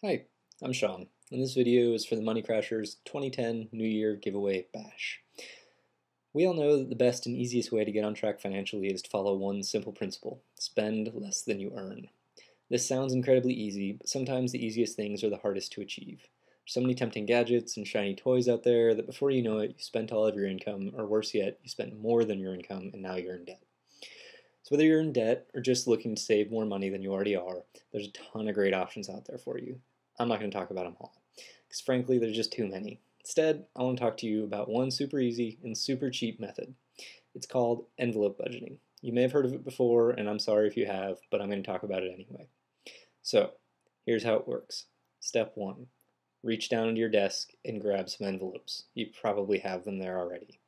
Hi, I'm Sean, and this video is for the Moneycrashers 2010 New Year Giveaway Bash. We all know that the best and easiest way to get on track financially is to follow one simple principle: spend less than you earn. This sounds incredibly easy, but sometimes the easiest things are the hardest to achieve. There's so many tempting gadgets and shiny toys out there that before you know it, you spent all of your income, or worse yet, you spent more than your income and now you're in debt. So whether you're in debt or just looking to save more money than you already are, there's a ton of great options out there for you. I'm not going to talk about them all, because frankly, there's just too many. Instead, I want to talk to you about one super easy and super cheap method. It's called envelope budgeting. You may have heard of it before, and I'm sorry if you have, but I'm going to talk about it anyway. So, here's how it works. Step 1. Reach down into your desk and grab some envelopes. You probably have them there already.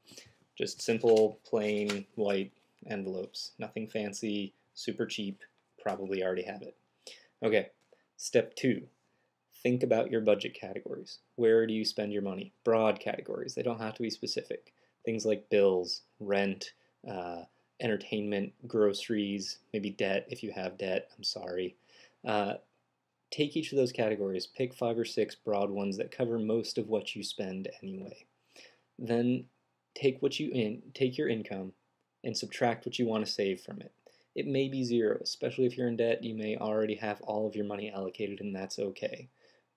Just simple, plain, white envelopes. Nothing fancy, super cheap, probably already have it. Okay, step 2. Think about your budget categories. Where do you spend your money? Broad categories. They don't have to be specific. Things like bills, rent, entertainment, groceries, maybe debt if you have debt. I'm sorry. Take each of those categories. Pick 5 or 6 broad ones that cover most of what you spend anyway. Then take your income and subtract what you want to save from it. It may be zero, especially if you're in debt. You may already have all of your money allocated, and that's okay.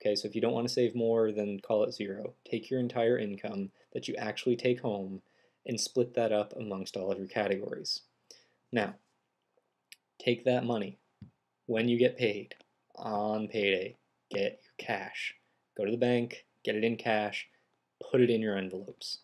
Okay, so if you don't want to save more, then call it zero. Take your entire income that you actually take home and split that up amongst all of your categories. Now, take that money when you get paid on payday. Get your cash. Go to the bank, get it in cash, put it in your envelopes.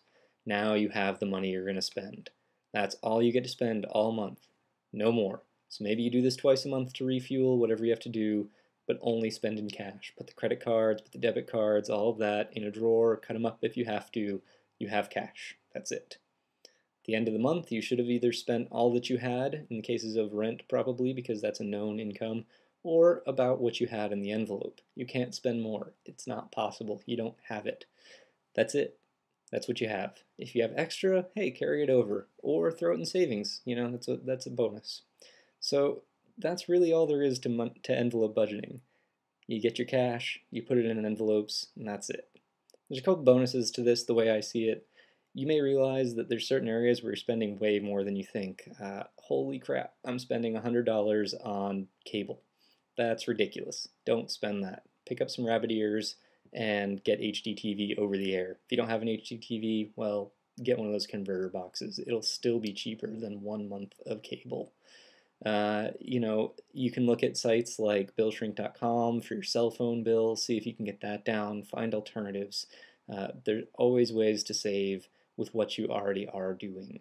Now you have the money you're going to spend. That's all you get to spend all month. No more. So maybe you do this twice a month to refuel, whatever you have to do, but only spend in cash. Put the credit cards, put the debit cards, all of that in a drawer, cut them up if you have to. You have cash. That's it. At the end of the month, you should have either spent all that you had, in the cases of rent probably, because that's a known income, or about what you had in the envelope. You can't spend more. It's not possible. You don't have it. That's it. That's what you have. If you have extra, hey, carry it over or throw it in savings. That's a bonus. So that's really all there is to envelope budgeting. You get your cash, you put it in envelopes, and that's it. There's a couple bonuses to this the way I see it. You may realize that there's certain areas where you're spending way more than you think. Holy crap, I'm spending $100 on cable. That's ridiculous. Don't spend that. Pick up some rabbit ears and get HDTV over the air. If you don't have an HDTV, well, get one of those converter boxes. It'll still be cheaper than 1 month of cable. You can look at sites like billshrink.com for your cell phone bill, see if you can get that down, find alternatives. There's always ways to save with what you already are doing.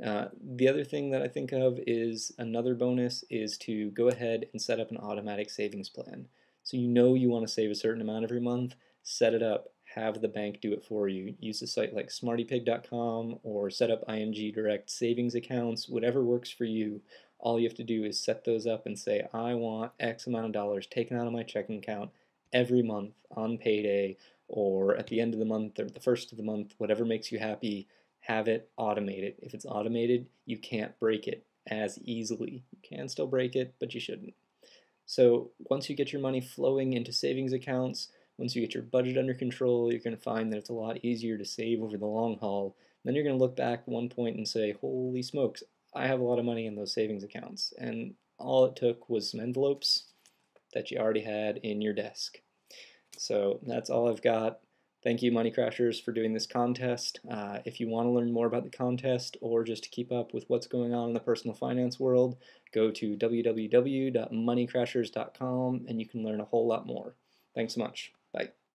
The other thing that I think of is another bonus is to go ahead and set up an automatic savings plan. So you know you want to save a certain amount every month, set it up, have the bank do it for you. Use a site like smartypig.com or set up ING Direct savings accounts, whatever works for you. All you have to do is set those up and say, I want X amount of dollars taken out of my checking account every month on payday or at the end of the month or the first of the month, whatever makes you happy. Have it automated. If it's automated, you can't break it as easily. You can still break it, but you shouldn't. So once you get your money flowing into savings accounts, once you get your budget under control, you're going to find that it's a lot easier to save over the long haul. Then you're going to look back at one point and say, holy smokes, I have a lot of money in those savings accounts. And all it took was some envelopes that you already had in your desk. So that's all I've got. Thank you, Moneycrashers, for doing this contest. If you want to learn more about the contest or just to keep up with what's going on in the personal finance world, go to www.moneycrashers.com and you can learn a whole lot more. Thanks so much. Bye.